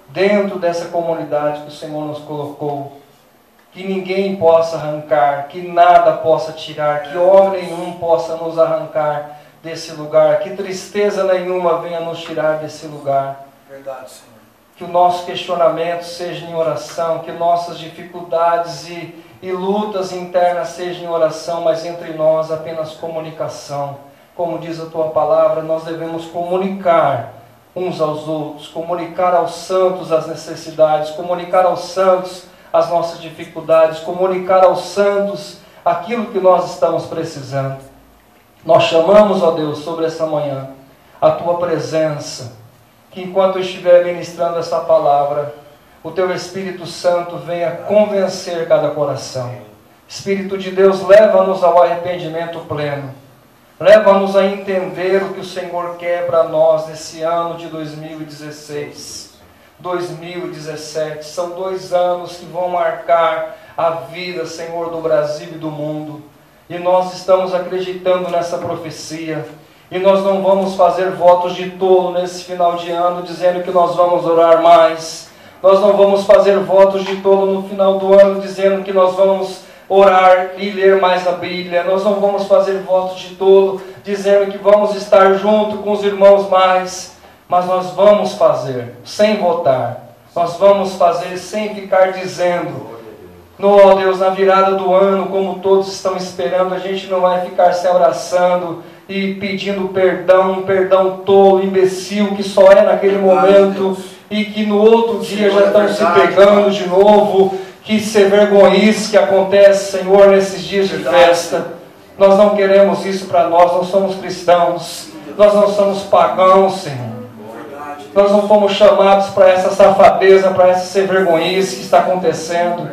dentro dessa comunidade que o Senhor nos colocou. Que ninguém possa arrancar, que nada possa tirar, que homem nenhum possa nos arrancar desse lugar, que tristeza nenhuma venha nos tirar desse lugar. Verdade, Senhor. Que o nosso questionamento seja em oração, que nossas dificuldades e lutas internas sejam em oração, mas entre nós apenas comunicação. Como diz a Tua palavra, nós devemos comunicar uns aos outros, comunicar aos santos as necessidades, comunicar aos santos as nossas dificuldades, comunicar aos santos aquilo que nós estamos precisando. Nós chamamos, ó Deus, sobre essa manhã, a Tua presença, que enquanto eu estiver ministrando essa palavra, o Teu Espírito Santo venha convencer cada coração. Espírito de Deus, leva-nos ao arrependimento pleno. Leva-nos a entender o que o Senhor quer para nós nesse ano de 2016. 2017, são 2 anos que vão marcar a vida, Senhor, do Brasil e do mundo. E nós estamos acreditando nessa profecia. E nós não vamos fazer votos de tolo nesse final de ano, dizendo que nós vamos orar mais. Nós não vamos fazer votos de tolo no final do ano, dizendo que nós vamos orar e ler mais a Bíblia. Nós não vamos fazer votos de tolo, dizendo que vamos estar junto com os irmãos mais. Mas nós vamos fazer sem votar. Nós vamos fazer sem ficar dizendo: ó Deus, na virada do ano, como todos estão esperando, a gente não vai ficar se abraçando e pedindo perdão, um perdão tolo, imbecil, que só é naquele momento e que no outro dia já estão se pegando de novo. Que ser vergonhice que acontece, Senhor, nesses dias de festa. Nós não queremos isso para nós, nós somos cristãos, nós não somos pagãos, Senhor. Nós não fomos chamados para essa safadeza, para essa ser vergonhice que está acontecendo.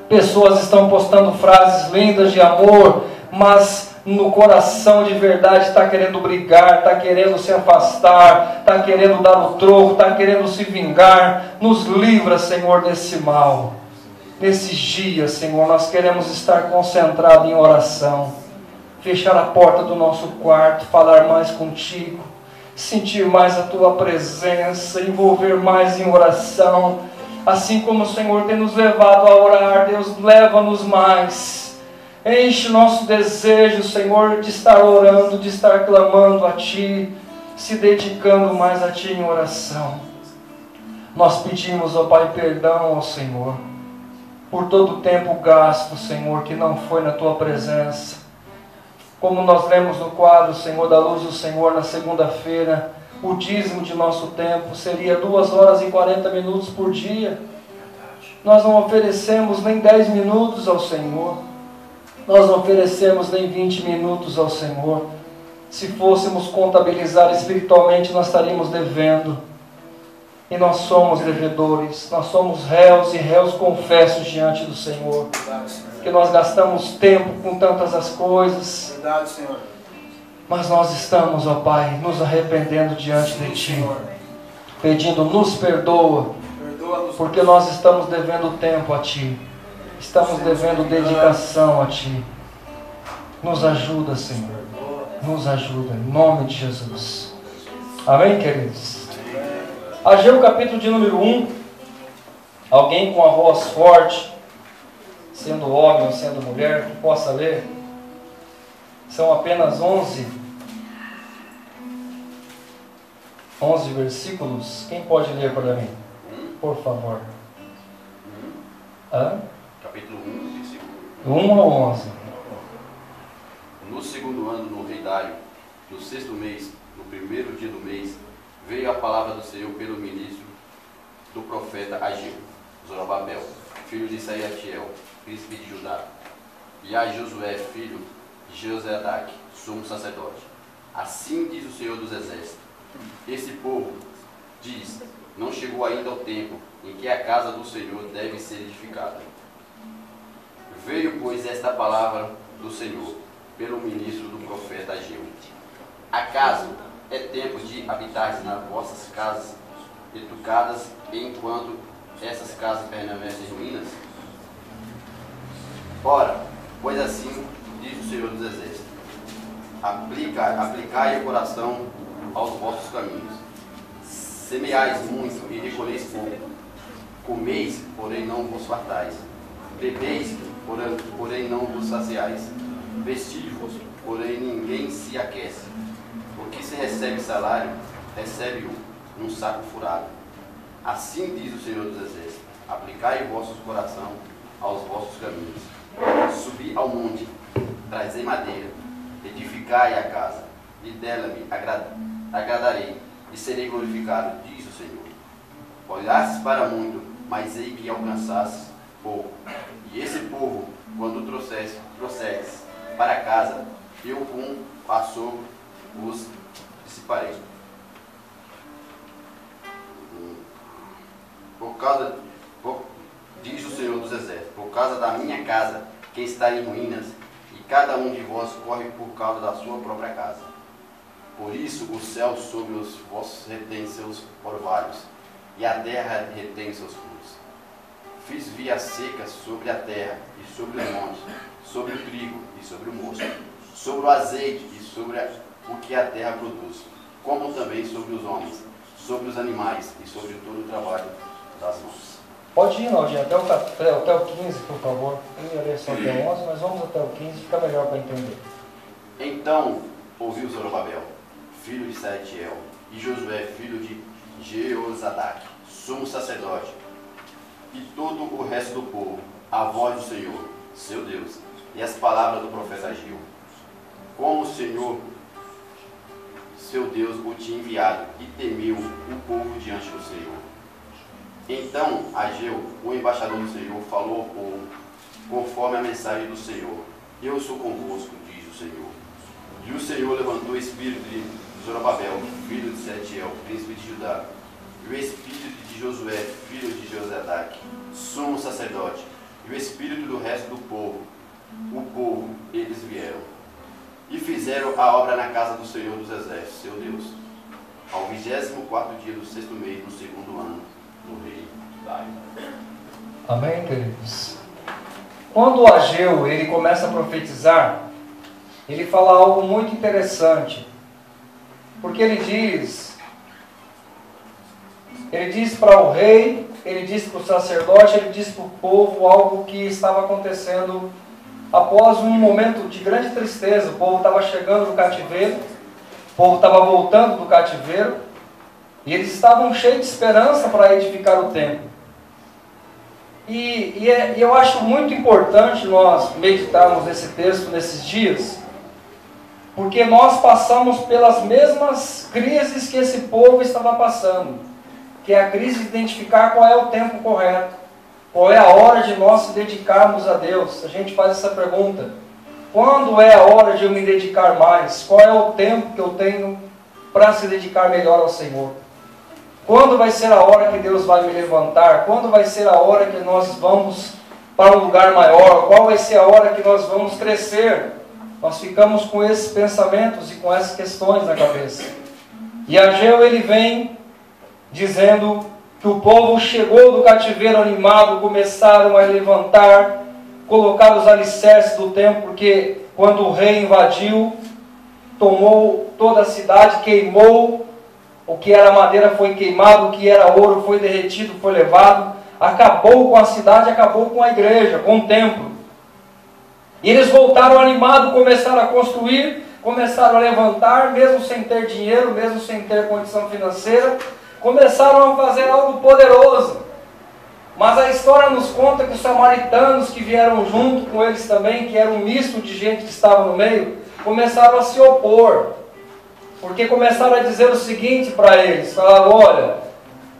Pessoas estão postando frases lindas de amor, mas no coração de verdade está querendo brigar, está querendo se afastar, está querendo dar o troco, está querendo se vingar. Nos livra, Senhor, desse mal. Nesses dias, Senhor, nós queremos estar concentrados em oração. Fechar a porta do nosso quarto, falar mais contigo. Sentir mais a Tua presença, envolver mais em oração. Assim como o Senhor tem nos levado a orar, Deus, leva-nos mais. Enche nosso desejo, Senhor, de estar orando, de estar clamando a Ti, se dedicando mais a Ti em oração. Nós pedimos, ó Pai, perdão ao Senhor, por todo o tempo gasto, Senhor, que não foi na Tua presença. Como nós lemos no quadro, Senhor, da luz do Senhor, na segunda-feira, o dízimo de nosso tempo seria 2 horas e 40 minutos por dia. Nós não oferecemos nem 10 minutos ao Senhor. Nós não oferecemos nem 20 minutos ao Senhor. Se fôssemos contabilizar espiritualmente, nós estaríamos devendo. E nós somos devedores, nós somos réus e réus confessos diante do Senhor. Que nós gastamos tempo com tantas as coisas. Verdade, Senhor. Mas nós estamos, ó Pai, nos arrependendo diante de Ti, pedindo, nos perdoa, porque nós estamos devendo tempo a Ti, estamos devendo dedicação a Ti. Nos ajuda, Senhor, nos ajuda, em nome de Jesus. Amém, queridos? Ageu, capítulo de número 1. Alguém com a voz forte, sendo homem ou sendo mulher, que possa ler. São apenas 11 versículos. Quem pode ler para mim? Por favor. Capítulo 1, versículo 1 ao 11. No segundo ano, no rei Dário, no 6º mês, no 1º dia do mês, veio a palavra do Senhor pelo ministro do profeta Ageu, Zorobabel, filho de Sealtiel, príncipe de Judá, e a Josué, filho de Josedaque, sumo sacerdote. Assim diz o Senhor dos Exércitos: esse povo diz, não chegou ainda o tempo em que a casa do Senhor deve ser edificada. Veio, pois, esta palavra do Senhor pelo ministro do profeta Ageu: acaso é tempo de habitar nas vossas casas educadas, enquanto essas casas permanecem ruínas? Ora, pois assim diz o Senhor dos Exércitos: aplicai o coração aos vossos caminhos. Semeais muito e recolheis pouco. Comeis, porém não vos fartais. Bebeis, porém não vos saciais. Vestivos, porém ninguém se aquece. O que se recebe salário, recebe-o num saco furado. Assim diz o Senhor dos Exércitos: aplicai o vosso coração aos vossos caminhos. Subi ao monte, trazei madeira, edificai a casa, e dela me agradarei, e serei glorificado, diz o Senhor. Olhastes para muito, mas ei que alcançastes pouco. E esse povo, quando trouxeres para casa, eu com açougue os dissiparei. Diz o Senhor dos Exércitos, por causa da minha casa, que está em ruínas, e cada um de vós corre por causa da sua própria casa. Por isso o céu sobre os vossos retém seus orvalhos, e a terra retém seus frutos. Fiz via seca sobre a terra e sobre os montes, sobre o trigo e sobre o mosto, sobre o azeite e sobre o que a terra produz, como também sobre os homens, sobre os animais e sobre todo o trabalho das mãos. Pode ir, Naldinho, até o 15, por favor. Eu ia ler só até o 11, mas vamos até o 15, fica melhor para entender. Então ouviu Zorobabel, filho de Salatiel, e Josué, filho de Jeozadak, sumo sacerdote, e todo o resto do povo, a voz do Senhor, seu Deus, e as palavras do profeta Ageu. Como o Senhor, seu Deus, o tinha enviado, e temeu o povo diante do Senhor. Então Ageu, o embaixador do Senhor, falou ao povo, conforme a mensagem do Senhor: eu sou convosco, diz o Senhor. E o Senhor levantou o espírito de Zorobabel, filho de Salatiel, príncipe de Judá, e o espírito de Josué, filho de Jozadak, sumo sacerdote, e o espírito do resto do povo. O povo, eles vieram e fizeram a obra na casa do Senhor dos Exércitos, seu Deus, ao 24º dia do 6º mês, no 2º ano do rei Dário. Amém, queridos? Quando o Ageu ele começa a profetizar, ele fala algo muito interessante, porque ele diz para o rei, ele diz para o sacerdote, ele diz para o povo algo que estava acontecendo após um momento de grande tristeza. O povo estava chegando do cativeiro, o povo estava voltando do cativeiro, e eles estavam cheios de esperança para edificar o templo. E eu acho muito importante nós meditarmos nesse texto nesses dias, porque nós passamos pelas mesmas crises que esse povo estava passando, que é a crise de identificar qual é o tempo correto, qual é a hora de nós se dedicarmos a Deus. A gente faz essa pergunta: quando é a hora de eu me dedicar mais? Qual é o tempo que eu tenho para se dedicar melhor ao Senhor? Quando vai ser a hora que Deus vai me levantar? Quando vai ser a hora que nós vamos para um lugar maior? Qual vai ser a hora que nós vamos crescer? Nós ficamos com esses pensamentos e com essas questões na cabeça. E Ageu ele vem dizendo que o povo chegou do cativeiro animado, começaram a levantar, colocar os alicerces do templo, porque quando o rei invadiu, tomou toda a cidade, queimou. O que era madeira foi queimado, o que era ouro foi derretido, foi levado. Acabou com a cidade, acabou com a igreja, com o templo. E eles voltaram animados, começaram a construir, começaram a levantar, mesmo sem ter dinheiro, mesmo sem ter condição financeira. Começaram a fazer algo poderoso. Mas a história nos conta que os samaritanos que vieram junto com eles também, que era um misto de gente que estava no meio, começaram a se opor. Porque começaram a dizer o seguinte para eles: falaram, olha,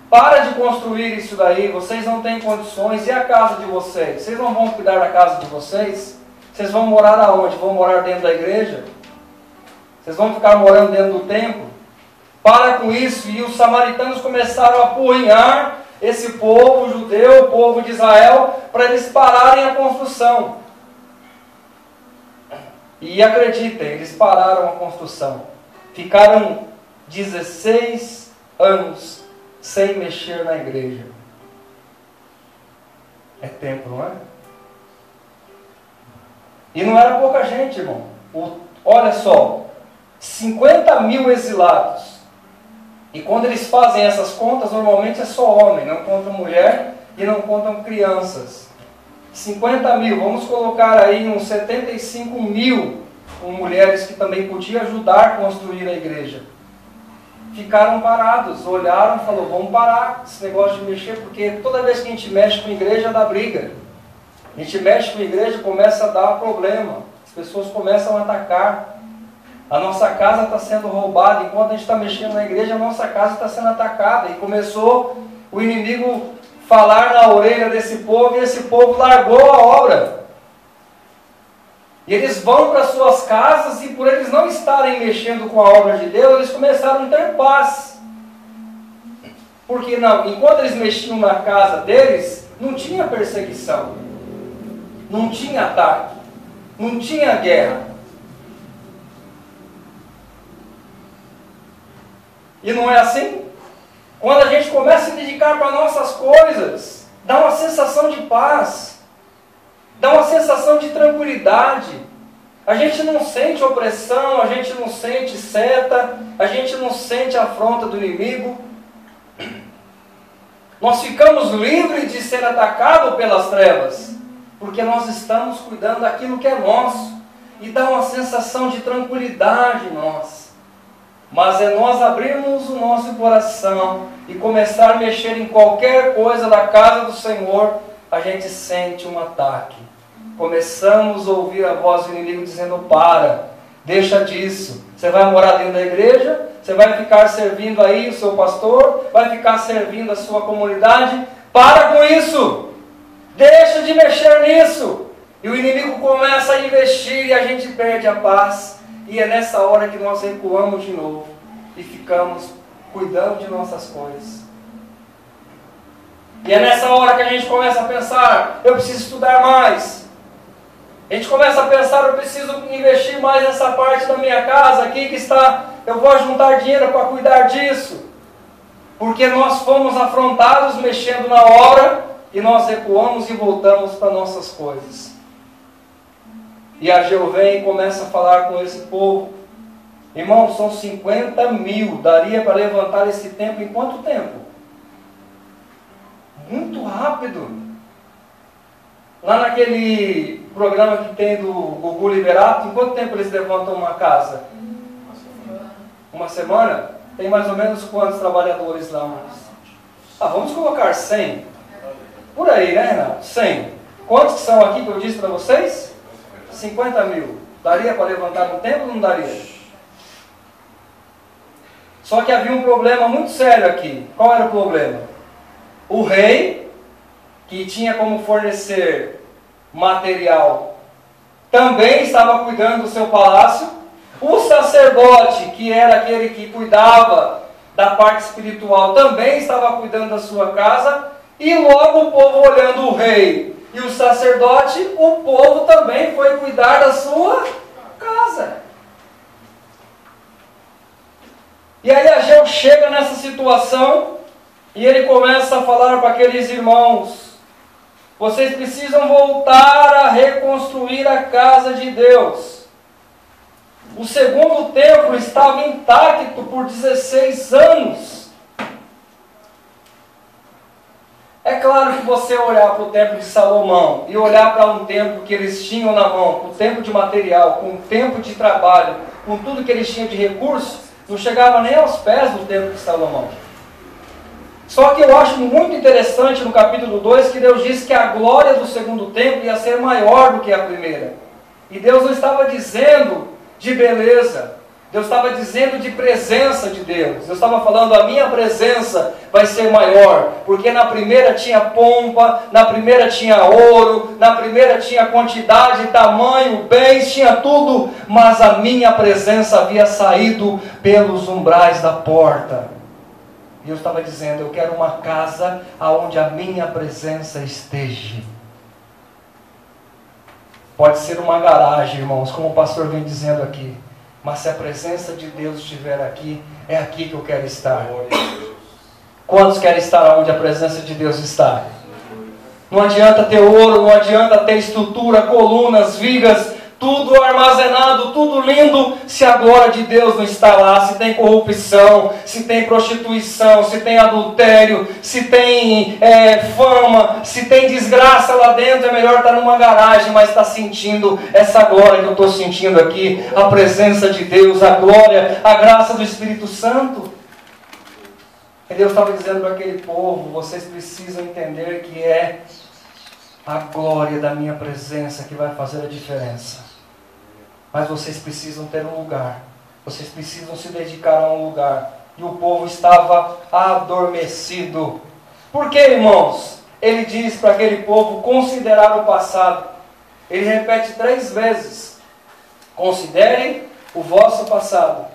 para de construir isso daí, vocês não têm condições, e a casa de vocês? Vocês não vão cuidar da casa de vocês? Vocês vão morar aonde? Vão morar dentro da igreja? Vocês vão ficar morando dentro do templo? Para com isso. E os samaritanos começaram a apurrinhar esse povo judeu, o povo de Israel, para eles pararem a construção. E acreditem, eles pararam a construção. Ficaram 16 anos sem mexer na igreja. É tempo, não é? E não era pouca gente, irmão. Olha só, 50 mil exilados. E quando eles fazem essas contas, normalmente é só homem, não contam mulher e não contam crianças. 50 mil, vamos colocar aí uns 75 mil com mulheres que também podiam ajudar a construir a igreja. Ficaram parados, olharam e falaram, vamos parar esse negócio de mexer, porque toda vez que a gente mexe com a igreja dá briga. A gente mexe com a igreja, começa a dar problema. As pessoas começam a atacar. A nossa casa está sendo roubada. Enquanto a gente está mexendo na igreja, a nossa casa está sendo atacada. E começou o inimigo falar na orelha desse povo, e esse povo largou a obra. E eles vão para suas casas, e por eles não estarem mexendo com a obra de Deus, eles começaram a ter paz. Porque não, enquanto eles mexiam na casa deles, não tinha perseguição, não tinha ataque, não tinha guerra. E não é assim? Quando a gente começa a se dedicar para nossas coisas, dá uma sensação de paz, dá uma sensação de tranquilidade. A gente não sente opressão, a gente não sente seta, a gente não sente a afronta do inimigo. Nós ficamos livres de ser atacados pelas trevas, porque nós estamos cuidando daquilo que é nosso, e dá uma sensação de tranquilidade em nós. Mas é nós abrirmos o nosso coração e começar a mexer em qualquer coisa da casa do Senhor, a gente sente um ataque. Começamos a ouvir a voz do inimigo dizendo, para, deixa disso. Você vai morar dentro da igreja, você vai ficar servindo aí o seu pastor, vai ficar servindo a sua comunidade, para com isso, deixa de mexer nisso. E o inimigo começa a investir e a gente perde a paz. E é nessa hora que nós recuamos de novo e ficamos cuidando de nossas coisas. E é nessa hora que a gente começa a pensar, eu preciso estudar mais. A gente começa a pensar, eu preciso investir mais nessa parte da minha casa aqui que está, eu vou juntar dinheiro para cuidar disso. Porque nós fomos afrontados mexendo na obra e nós recuamos e voltamos para nossas coisas. E Ageu vem e começa a falar com esse povo. Irmão, são 50 mil. Daria para levantar esse templo em quanto tempo? Muito rápido. Lá naquele programa que tem do Gugu Liberato, em quanto tempo eles levantam uma casa? Uma semana? Tem mais ou menos quantos trabalhadores lá? Vamos colocar 100. Por aí, né, Renato? 100. Quantos que são aqui que eu disse para vocês? 50 mil. Daria para levantar no templo ou não daria? Só que havia um problema muito sério aqui. Qual era o problema? O rei, que tinha como fornecer material, também estava cuidando do seu palácio. O sacerdote, que era aquele que cuidava da parte espiritual, também estava cuidando da sua casa. E logo o povo olhando o rei e o sacerdote, o povo também foi cuidar da sua casa. E aí Ageu chega nessa situação e ele começa a falar para aqueles irmãos, vocês precisam voltar a reconstruir a casa de Deus. O segundo templo estava intacto por 16 anos. É claro que você olhar para o templo de Salomão e olhar para um templo que eles tinham na mão, com o tempo de material, com o tempo de trabalho, com tudo que eles tinham de recursos, não chegava nem aos pés do templo de Salomão. Só que eu acho muito interessante no capítulo 2 que Deus disse que a glória do segundo templo ia ser maior do que a primeira. E Deus não estava dizendo de beleza, Deus estava dizendo de presença de Deus. Deus estava falando, a minha presença vai ser maior, porque na primeira tinha pompa, na primeira tinha ouro, na primeira tinha quantidade, tamanho, bens, tinha tudo, mas a minha presença havia saído pelos umbrais da porta. E eu estava dizendo, eu quero uma casa onde a minha presença esteja. Pode ser uma garagem, irmãos, como o pastor vem dizendo aqui. Mas se a presença de Deus estiver aqui, é aqui que eu quero estar. Quantos querem estar onde a presença de Deus está? Não adianta ter ouro, não adianta ter estrutura, colunas, vigas, tudo armazenado, tudo lindo, se a glória de Deus não está lá, se tem corrupção, se tem prostituição, se tem adultério, se tem fama, se tem desgraça lá dentro, é melhor estar numa garagem, mas estar sentindo essa glória que eu estou sentindo aqui, a presença de Deus, a glória, a graça do Espírito Santo. E Deus estava dizendo para aquele povo, vocês precisam entender que é a glória da minha presença que vai fazer a diferença. Mas vocês precisam ter um lugar. Vocês precisam se dedicar a um lugar. E o povo estava adormecido. Por que, irmãos? Ele diz para aquele povo considerar o passado. Ele repete 3 vezes. Considerem o vosso passado.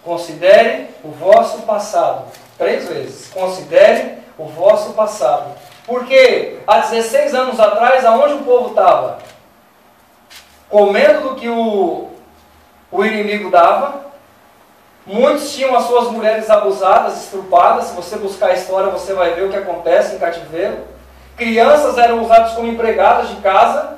Considere o vosso passado. 3 vezes. Considere o vosso passado. Porque há 16 anos atrás, aonde o povo estava? Comendo do que o inimigo dava. Muitos tinham as suas mulheres abusadas, estrupadas. Se você buscar a história, você vai ver o que acontece em cativeiro. Crianças eram usadas como empregadas de casa.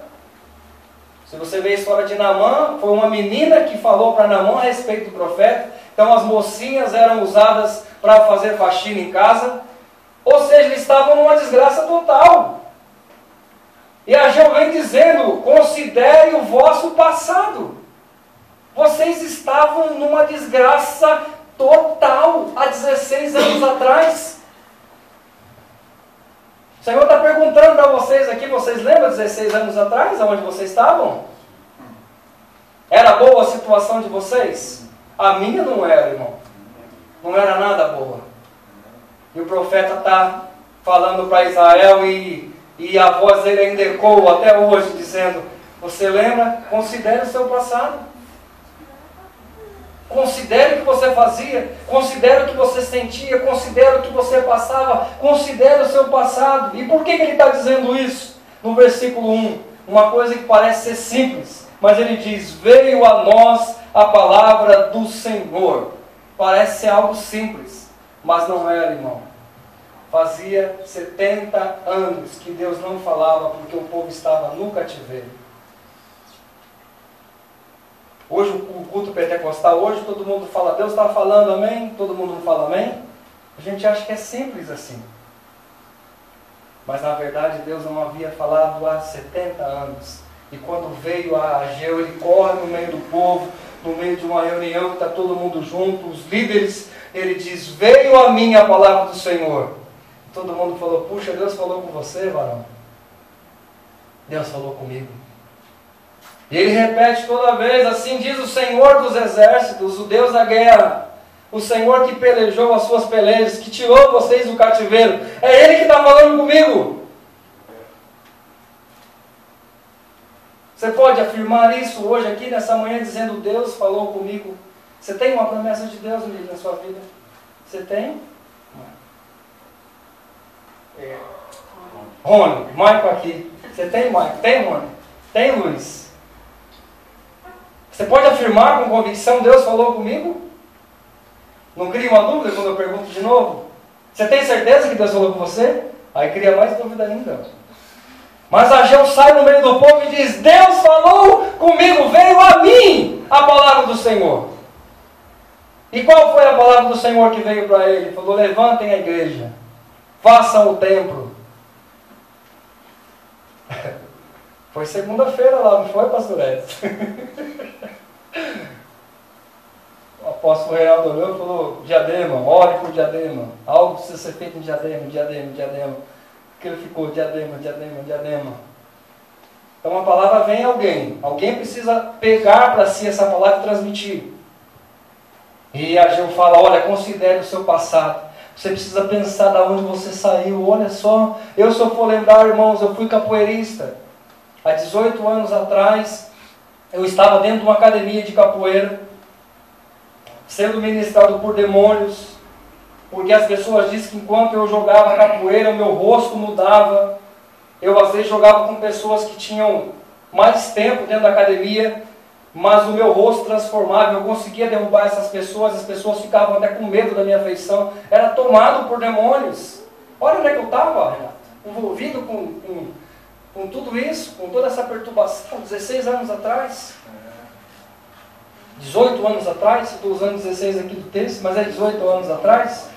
Se você ver a história de Naamã, foi uma menina que falou para Naamã a respeito do profeta. Então as mocinhas eram usadas para fazer faxina em casa. Ou seja, eles estavam numa desgraça total. E Ageu vem dizendo, considere o vosso passado. Vocês estavam numa desgraça total há 16 anos atrás. O Senhor está perguntando para vocês aqui, vocês lembram 16 anos atrás, aonde vocês estavam? Era boa a situação de vocês? A minha não era, irmão. Não era nada boa. E o profeta está falando para Israel e a voz dele ainda ecoa até hoje, dizendo, você lembra? Considere o seu passado. Considere o que você fazia, considere o que você sentia, considere o que você passava, considere o seu passado. E por que ele está dizendo isso? No versículo 1, uma coisa que parece ser simples, mas ele diz, veio a nós a palavra do Senhor. Parece ser algo simples, mas não era, irmão. Fazia 70 anos que Deus não falava porque o povo estava no cativeiro. Hoje o culto pentecostal, hoje todo mundo fala, Deus está falando amém, todo mundo não fala amém. A gente acha que é simples assim. Mas na verdade Deus não havia falado há 70 anos. E quando veio a Ageu, ele corre no meio do povo, no meio de uma reunião que está todo mundo junto, os líderes, ele diz, veio a mim a palavra do Senhor. Todo mundo falou, puxa, Deus falou com você, varão. Deus falou comigo. E ele repete toda vez, assim diz o Senhor dos exércitos, o Deus da guerra, o Senhor que pelejou as suas pelejas, que tirou vocês do cativeiro. É Ele que está falando comigo. Você pode afirmar isso hoje aqui, nessa manhã, dizendo, Deus falou comigo. Você tem uma promessa de Deus na sua vida? Você tem? Rony, Maico aqui. Você tem, Maico? Tem, Rony? Tem, Luiz? Você pode afirmar com convicção, Deus falou comigo? Não cria uma dúvida quando eu pergunto de novo? Você tem certeza que Deus falou com você? Aí cria mais dúvida ainda. Mas Ageu sai no meio do povo e diz, Deus falou comigo, veio a mim a palavra do Senhor. E qual foi a palavra do Senhor que veio para ele? Ele falou, levantem a igreja, façam o templo. Foi segunda-feira lá, não foi, pastor Edson? O apóstolo Reinaldo olhou e falou, Diadema, ore por Diadema. Algo precisa ser feito em Diadema, Diadema, Diadema. Porque ele ficou, Diadema, Diadema, Diadema. Então a palavra vem a alguém. Alguém precisa pegar para si essa palavra e transmitir. E Ageu fala, olha, considere o seu passado. Você precisa pensar de onde você saiu. Olha só, se eu for lembrar, irmãos, eu fui capoeirista. Há 18 anos atrás, eu estava dentro de uma academia de capoeira, sendo ministrado por demônios, porque as pessoas dizem que enquanto eu jogava capoeira, o meu rosto mudava. Eu às vezes jogava com pessoas que tinham mais tempo dentro da academia, mas o meu rosto transformava, eu conseguia derrubar essas pessoas, as pessoas ficavam até com medo da minha feição, era tomado por demônios. Olha onde é que eu estava, Renato, envolvido com Com tudo isso, com toda essa perturbação, 16 anos atrás, 18 anos atrás, estou usando 16 aqui do texto, mas é 18 anos atrás,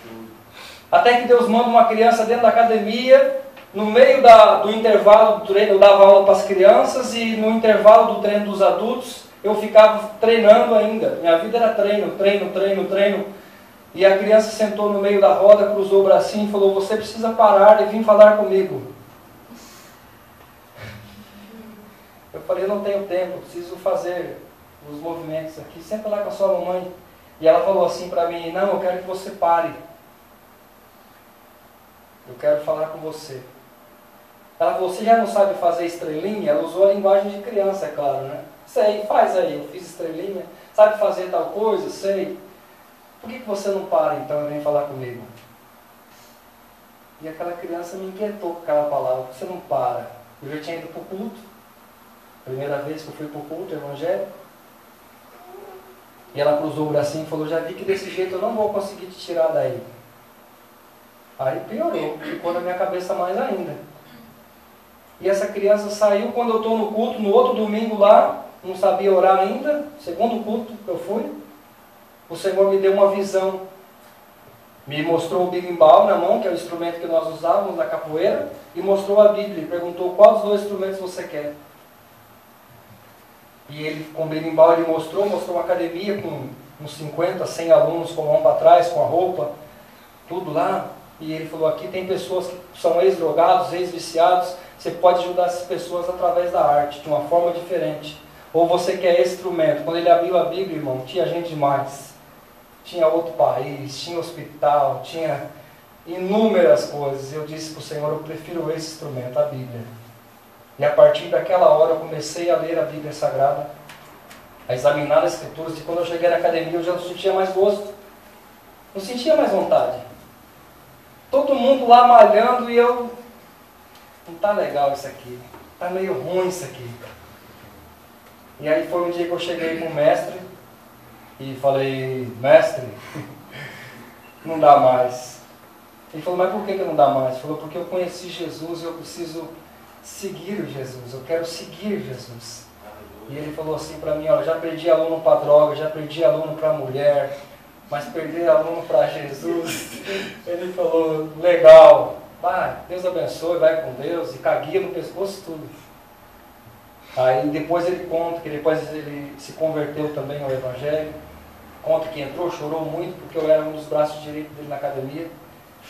até que Deus manda uma criança dentro da academia, no meio do intervalo do treino, eu dava aula para as crianças, e no intervalo do treino dos adultos, eu ficava treinando ainda. Minha vida era treino, treino, treino, treino. E a criança sentou no meio da roda, cruzou o bracinho e falou: você precisa parar e vir falar comigo. Eu falei: eu não tenho tempo, preciso fazer os movimentos aqui. Senta lá com a sua mamãe. E ela falou assim para mim: não, eu quero que você pare. Eu quero falar com você. Ela falou: você já não sabe fazer estrelinha? Ela usou a linguagem de criança, é claro, né? Sei, faz aí, eu fiz estrelinha. Sabe fazer tal coisa? Sei. Por que você não para então e vem falar comigo? E aquela criança me inquietou com aquela palavra: você não para. Eu já tinha ido para o culto. Primeira vez que eu fui para o culto, evangelho. E ela cruzou o bracinho e falou: já vi que desse jeito eu não vou conseguir te tirar daí. Aí piorou, ficou na minha cabeça mais ainda. E essa criança saiu quando eu estou no culto, no outro domingo lá, não sabia orar ainda, segundo culto que eu fui. O Senhor me deu uma visão. Me mostrou o berimbau na mão, que é o instrumento que nós usávamos na capoeira, e mostrou a Bíblia. E perguntou: qual dos dois instrumentos você quer? E ele, com o berimbau, ele mostrou uma academia com uns 50, 100 alunos com a mão para trás, com a roupa, tudo lá. E ele falou: aqui tem pessoas que são ex-drogados, ex-viciados, você pode ajudar essas pessoas através da arte, de uma forma diferente. Ou você quer esse instrumento. Quando ele abriu a Bíblia, irmão, tinha gente demais. Tinha outro país, tinha hospital, tinha inúmeras coisas. Eu disse para o Senhor: eu prefiro esse instrumento, a Bíblia. E a partir daquela hora eu comecei a ler a Bíblia Sagrada, a examinar as Escrituras, e quando eu cheguei na academia eu já não sentia mais gosto, não sentia mais vontade. Todo mundo lá malhando e eu: não está legal isso aqui, está meio ruim isso aqui. E aí foi um dia que eu cheguei com o mestre e falei: mestre, não dá mais. Ele falou: mas por que não dá mais? Ele falou: porque eu conheci Jesus e eu preciso seguir Jesus, eu quero seguir Jesus. E ele falou assim para mim: olha, já perdi aluno para droga, já perdi aluno para mulher, mas perder aluno para Jesus. Ele falou: legal, vai, Deus abençoe, vai com Deus, e caguia no pescoço tudo. Aí depois ele conta que depois ele se converteu também ao Evangelho, conta que entrou, chorou muito, porque eu era um dos braços direitos dele na academia,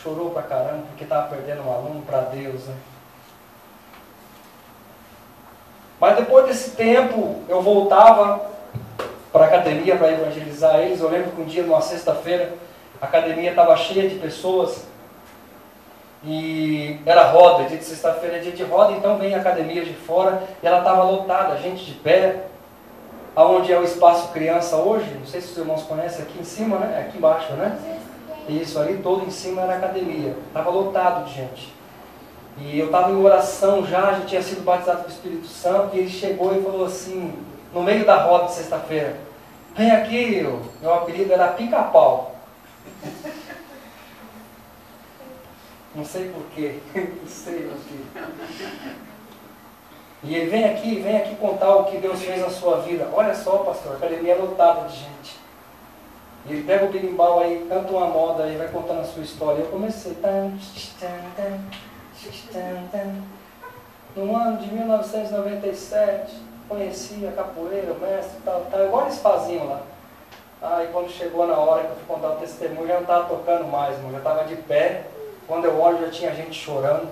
chorou pra caramba, porque estava perdendo um aluno para Deus, né? Mas depois desse tempo, eu voltava para a academia para evangelizar eles. Eu lembro que um dia, numa sexta-feira, a academia estava cheia de pessoas, e era roda, dia de sexta-feira é dia de roda, então vem a academia de fora, e ela estava lotada, gente de pé, aonde é o espaço criança hoje, não sei se os irmãos conhecem, aqui em cima, né? Aqui embaixo, né? Isso, ali todo em cima era a academia, estava lotado de gente. E eu estava em oração já tinha sido batizado com o Espírito Santo, e ele chegou e falou assim, no meio da roda de sexta-feira: vem aqui, meu apelido era Pica-Pau. Não sei porquê, não sei porquê. E ele: vem aqui contar o que Deus fez na sua vida. Olha só, pastor, a academia é lotada de gente. E ele pega o berimbau aí, canta uma moda aí, vai contando a sua história. Eu comecei. No ano de 1997, conheci a capoeira, o mestre, tal, igual eles faziam lá. Aí quando chegou na hora que eu fui contar o testemunho, já não estava tocando mais, já estava de pé. Quando eu olho, já tinha gente chorando.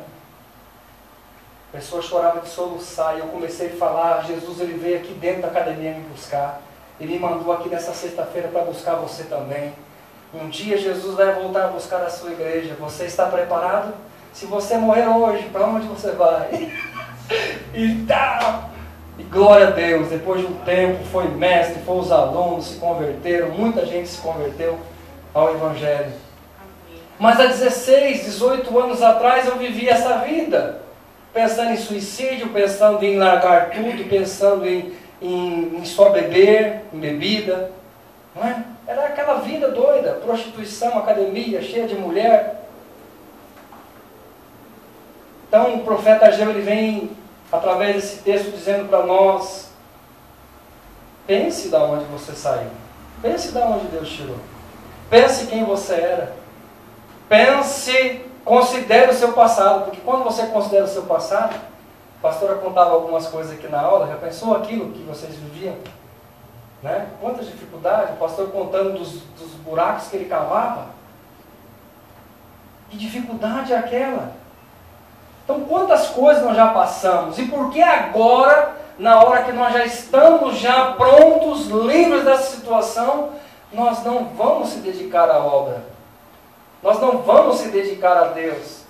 A pessoa chorava de soluçar, e eu comecei a falar: Jesus, ele veio aqui dentro da academia me buscar. Ele me mandou aqui nessa sexta-feira para buscar você também. Um dia Jesus vai voltar a buscar a sua igreja. Você está preparado? Se você morrer hoje, para onde você vai? E tal. E glória a Deus, depois de um tempo, foi mestre, foi os alunos, se converteram, muita gente se converteu ao Evangelho. Mas há 16, 18 anos atrás eu vivi essa vida, pensando em suicídio, pensando em largar tudo, pensando em só beber, em bebida. Não é? Era aquela vida doida, prostituição, academia, cheia de mulher. Então o profeta Ageu, ele vem através desse texto, dizendo para nós: pense de onde você saiu. Pense de onde Deus tirou. Pense quem você era. Pense, considere o seu passado. Porque quando você considera o seu passado, a pastora contava algumas coisas aqui na aula. Já pensou aquilo que vocês viviam? Né? Quantas dificuldades. O pastor contando dos buracos que ele cavava. Que dificuldade é aquela? Então, quantas coisas nós já passamos? E por que agora, na hora que nós já estamos já prontos, livres dessa situação, nós não vamos se dedicar à obra? Nós não vamos se dedicar a Deus.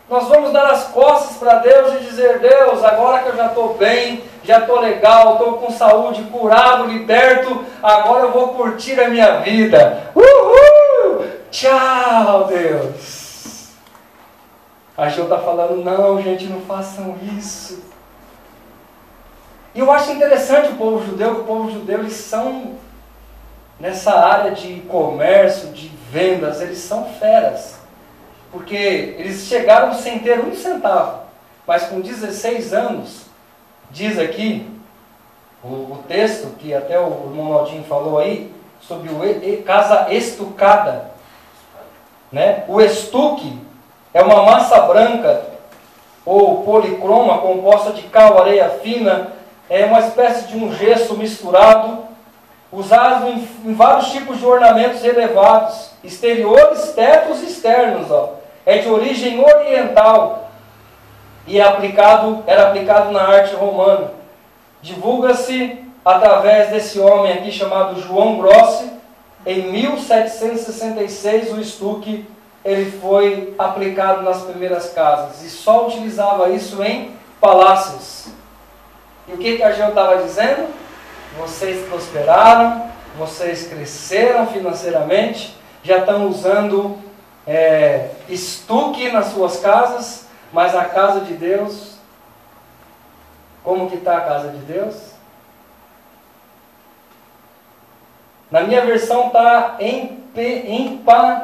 Nós vamos dar as costas para Deus e dizer: Deus, agora que eu já estou bem, já estou legal, estou com saúde, curado, liberto, agora eu vou curtir a minha vida. Uhul! Tchau, Deus! A Gil está falando: não, gente, não façam isso. E eu acho interessante o povo judeu, que o povo judeu, eles são, nessa área de comércio, de vendas, eles são feras. Porque eles chegaram sem ter um centavo, mas com 16 anos, diz aqui, o texto, que até o irmão Maldinho falou aí, sobre casa estucada. Né? O estuque é uma massa branca ou policroma composta de cal, areia fina, é uma espécie de um gesso misturado, usado em vários tipos de ornamentos elevados, exteriores, tetos e externos. É de origem oriental e era aplicado na arte romana. Divulga-se através desse homem aqui chamado João Grossi. Em 1766 o estuque ele foi aplicado nas primeiras casas e só utilizava isso em palácios. E o que a Geu estava dizendo? Vocês prosperaram, vocês cresceram financeiramente, já estão usando estuque nas suas casas, mas a casa de Deus, como que está a casa de Deus? Na minha versão está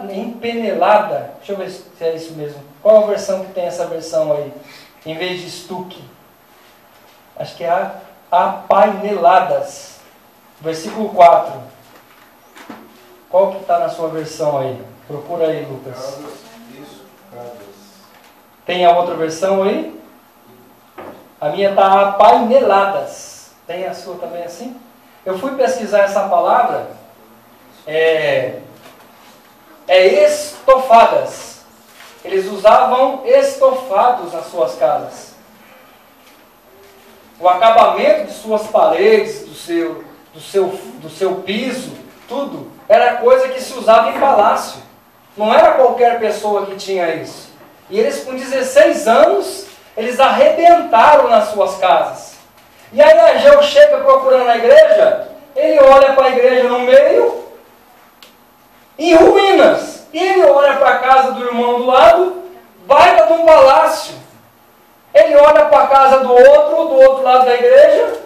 empenelada. Deixa eu ver se é isso mesmo. Qual a versão que tem essa versão aí? Em vez de estuque. Acho que é apaineladas. Versículo 4. Qual que está na sua versão aí? Procura aí, Lucas. Tem a outra versão aí? A minha está apaineladas. Tem a sua também assim? Eu fui pesquisar essa palavra. É estofadas. Eles usavam estofados nas suas casas. O acabamento de suas paredes, do seu piso, tudo, era coisa que se usava em palácio. Não era qualquer pessoa que tinha isso. E eles, com 16 anos, eles arrebentaram nas suas casas. E aí Ageu chega procurando a igreja, ele olha para a igreja no meio, em ruínas. E ele olha para a casa do irmão do lado, baita de um palácio. Ele olha para a casa do outro lado da igreja,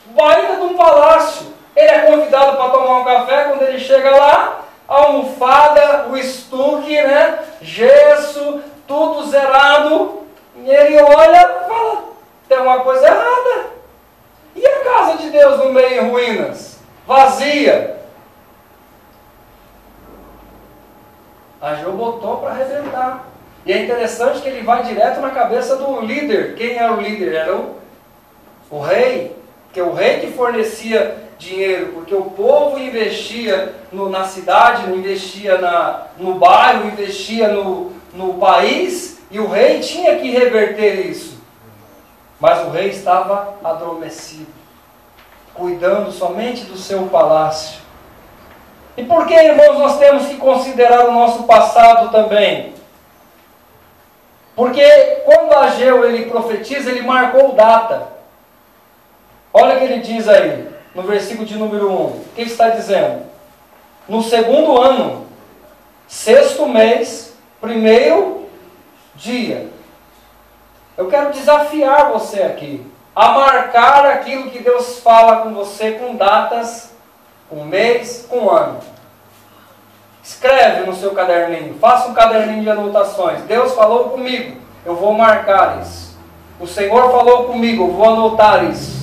baita de um palácio. Ele é convidado para tomar um café. Quando ele chega lá, a almofada, o estuque, né? Gesso, tudo zerado. E ele olha e fala: tem uma coisa errada. E a casa de Deus no meio em ruínas? Vazia. Ageu botou para arrebentar. E é interessante que ele vai direto na cabeça do líder. Quem era o líder? Era o rei. Porque o rei que fornecia dinheiro, porque o povo investia na cidade, investia no bairro, investia no país, e o rei tinha que reverter isso. Mas o rei estava adormecido, cuidando somente do seu palácio. E por que, irmãos, nós temos que considerar o nosso passado também? Porque quando Ageu ele profetiza, ele marcou data. Olha o que ele diz aí, no versículo de número 1. O que ele está dizendo? No segundo ano, 6º mês, 1º dia. Eu quero desafiar você aqui a marcar aquilo que Deus fala com você com datas, com mês, com ano. Escreve no seu caderninho, faça um caderninho de anotações. Deus falou comigo, eu vou marcar isso. O Senhor falou comigo, eu vou anotar isso.